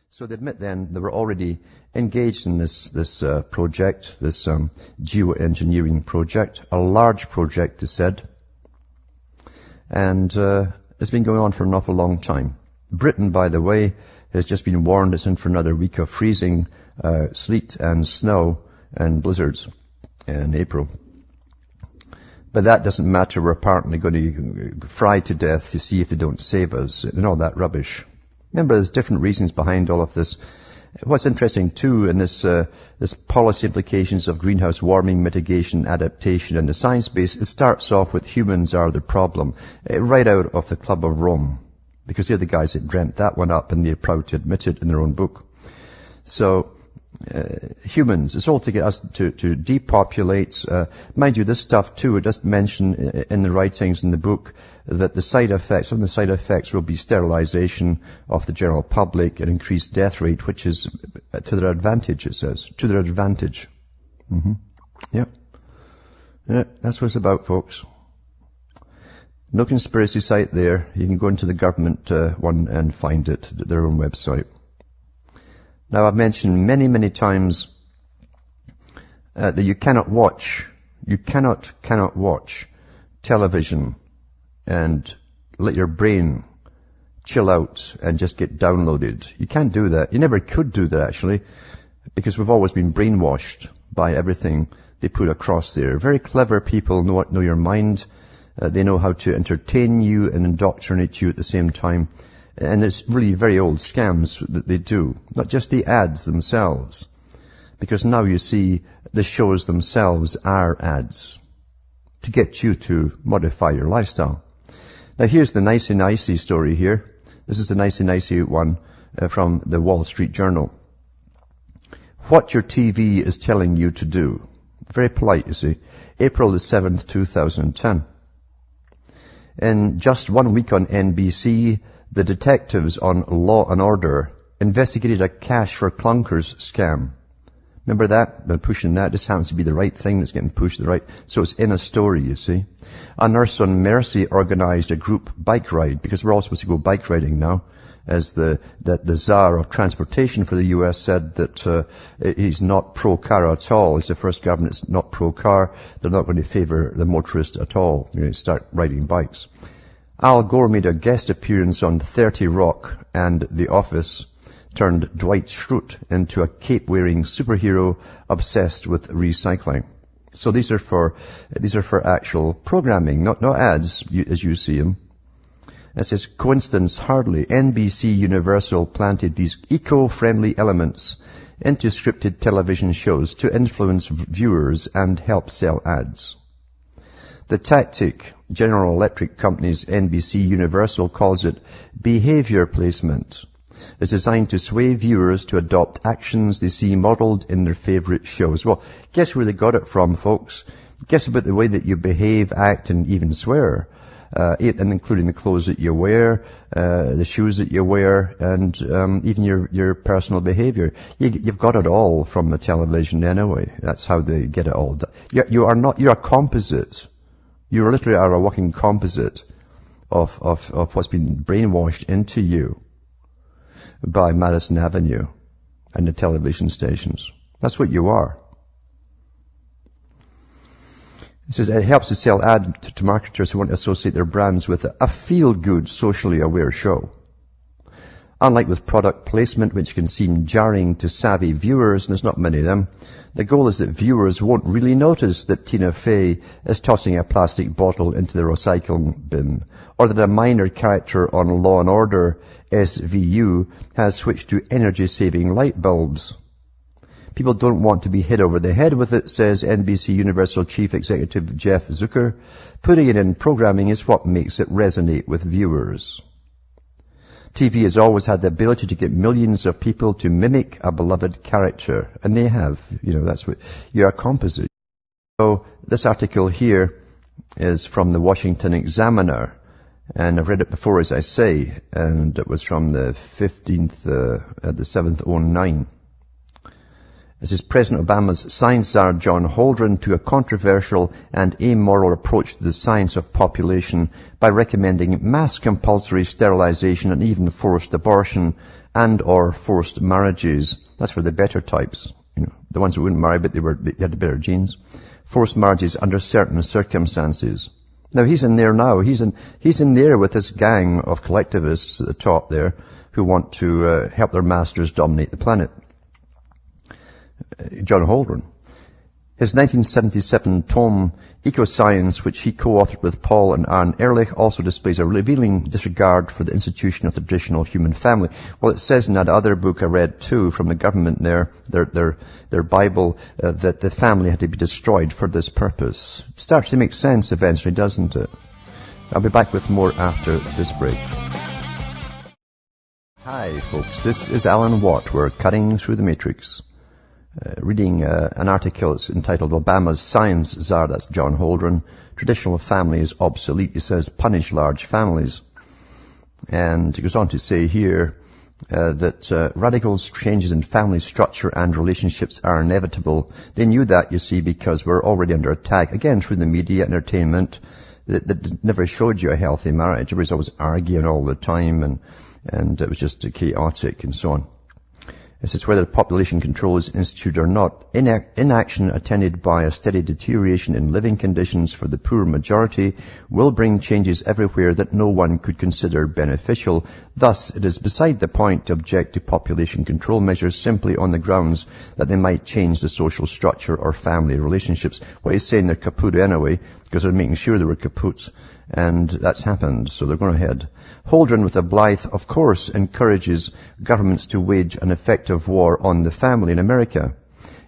So they admit then they were already engaged in this project, this geoengineering project, a large project, they said. And it's been going on for an awful long time. Britain, by the way, has just been warned it's in for another week of freezing sleet and snow and blizzards in April. But that doesn't matter. We're apparently going to fry to death to see if they don't save us and all that rubbish. Remember, there's different reasons behind all of this. What's interesting, too, in this policy implications of greenhouse warming, mitigation, adaptation, and the science base, it starts off with humans are the problem, right out of the Club of Rome, because they're the guys that dreamt that one up, and they're proud to admit it in their own book. So, humans, it's all to get us to depopulate. Mind you, this stuff too, it does mention in the writings in the book that the side effects, some of the side effects will be sterilization of the general public and increased death rate, which is to their advantage, it says. To their advantage. Yeah, that's what it's about, folks. No conspiracy site there. You can go into the government one and find it, their own website. Now, I've mentioned many, many times that you cannot watch television and let your brain chill out and just get downloaded. You can't do that. You never could do that, actually, because we've always been brainwashed by everything they put across there. Very clever people know your mind. They know how to entertain you and indoctrinate you at the same time. And it's really very old scams that they do, not just the ads themselves. Because now you see the shows themselves are ads to get you to modify your lifestyle. Now here's the nicey-nicey story here. This is the nicey-nicey one from the Wall Street Journal. What your TV is telling you to do. Very polite, you see. April the 7th, 2010. In just 1 week on NBC, the detectives on Law and Order investigated a cash for clunkers scam. Remember that? Been pushing that. This happens to be the right thing that's getting pushed, the right. So it's in a story, you see. A nurse on Mercy organized a group bike ride, because we're all supposed to go bike riding now, as the czar of transportation for the U.S. said that he's not pro-car at all. He's the first government that's not pro-car. They're not going to favor the motorist at all. They're going to start riding bikes. Al Gore made a guest appearance on 30 Rock, and The Office turned Dwight Schrute into a cape-wearing superhero obsessed with recycling. So these are for actual programming, not ads as you see them. It says, coincidence hardly. NBC Universal planted these eco-friendly elements into scripted television shows to influence viewers and help sell ads. The tactic, General Electric Company's NBC Universal calls it behavior placement, is designed to sway viewers to adopt actions they see modeled in their favorite shows. Well, guess where they got it from, folks? Guess about the way that you behave, act, and even swear, and including the clothes that you wear, the shoes that you wear, and even your personal behavior. You've got it all from the television anyway. That's how they get it all done. You're a composite. You literally are a walking composite of what's been brainwashed into you by Madison Avenue and the television stations. That's what you are. It says it helps to sell ads to marketers who want to associate their brands with a feel-good, socially aware show. Unlike with product placement, which can seem jarring to savvy viewers, and there's not many of them, the goal is that viewers won't really notice that Tina Fey is tossing a plastic bottle into the recycling bin, or that a minor character on Law and Order SVU has switched to energy-saving light bulbs. People don't want to be hit over the head with it, says NBC Universal Chief Executive Jeff Zucker. Putting it in programming is what makes it resonate with viewers. TV has always had the ability to get millions of people to mimic a beloved character. And they have. That's what, you're a composite. So this article here is from the Washington Examiner. And I've read it before, as I say. And it was from the 15th, the 7th, 09. This is President Obama's science czar John Holdren to a controversial and amoral approach to the science of population by recommending mass compulsory sterilization and even forced abortion and or forced marriages. That's for the better types, the ones who wouldn't marry but they had the better genes. Forced marriages under certain circumstances. Now he's in there now. He's in there with this gang of collectivists at the top there who want to help their masters dominate the planet. John Holdren. His 1977 tome, Ecoscience, which he co-authored with Paul and Anne Ehrlich, also displays a revealing disregard for the institution of the traditional human family. Well, it says in that other book I read too, from the government there, their Bible, that the family had to be destroyed for this purpose. It starts to make sense eventually, doesn't it? I'll be back with more after this break. Hi folks, this is Alan Watt. We're cutting through the matrix. Reading an article. It's entitled Obama's Science Czar, that's John Holdren. Traditional family is obsolete. He says punish large families. And he goes on to say here that radical changes in family structure and relationships are inevitable. They knew that, you see, because we're already under attack, again, through the media, entertainment, that never showed you a healthy marriage. Everybody's always arguing all the time, and it was just chaotic and so on. This is whether population control is instituted or not. Inaction attended by a steady deterioration in living conditions for the poor majority will bring changes everywhere that no one could consider beneficial. Thus, it is beside the point to object to population control measures simply on the grounds that they might change the social structure or family relationships. Well, he's saying they're kaput anyway, because they're making sure they were kaputs. And that's happened, so they're going ahead. Holdren, with a blithe, of course, encourages governments to wage an effective war on the family in America.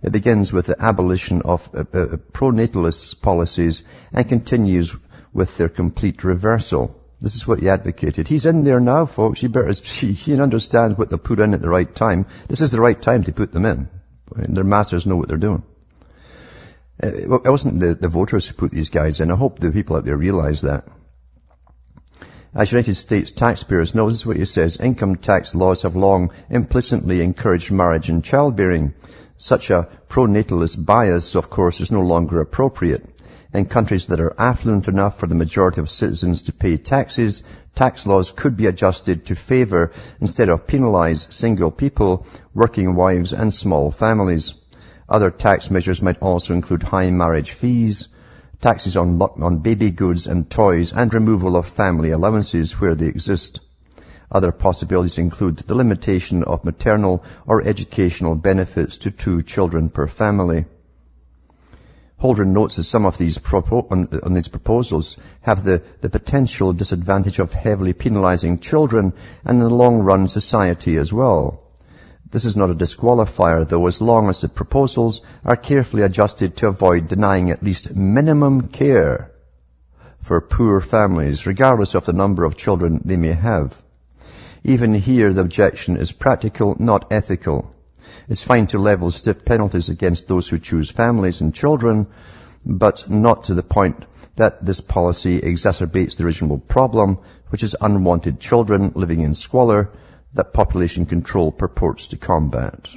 It begins with the abolition of pronatalist policies and continues with their complete reversal. This is what he advocated. He's in there now, folks. He understands what they'll put in at the right time. This is the right time to put them in. Their masters know what they're doing. It wasn't the voters who put these guys in. I hope the people out there realize that. As United States taxpayers know, this is what he says, income tax laws have long implicitly encouraged marriage and childbearing. Such a pronatalist bias, of course, is no longer appropriate. In countries that are affluent enough for the majority of citizens to pay taxes, tax laws could be adjusted to favor, instead of penalize, single people, working wives and small families. Other tax measures might also include high marriage fees, taxes on baby goods and toys, and removal of family allowances where they exist. Other possibilities include the limitation of maternal or educational benefits to 2 children per family. Holdren notes that some of these proposals have the potential disadvantage of heavily penalizing children and in the long run society as well. This is not a disqualifier, though, as long as the proposals are carefully adjusted to avoid denying at least minimum care for poor families, regardless of the number of children they may have. Even here, the objection is practical, not ethical. It's fine to level stiff penalties against those who choose families and children, but not to the point that this policy exacerbates the original problem, which is unwanted children living in squalor, that population control purports to combat.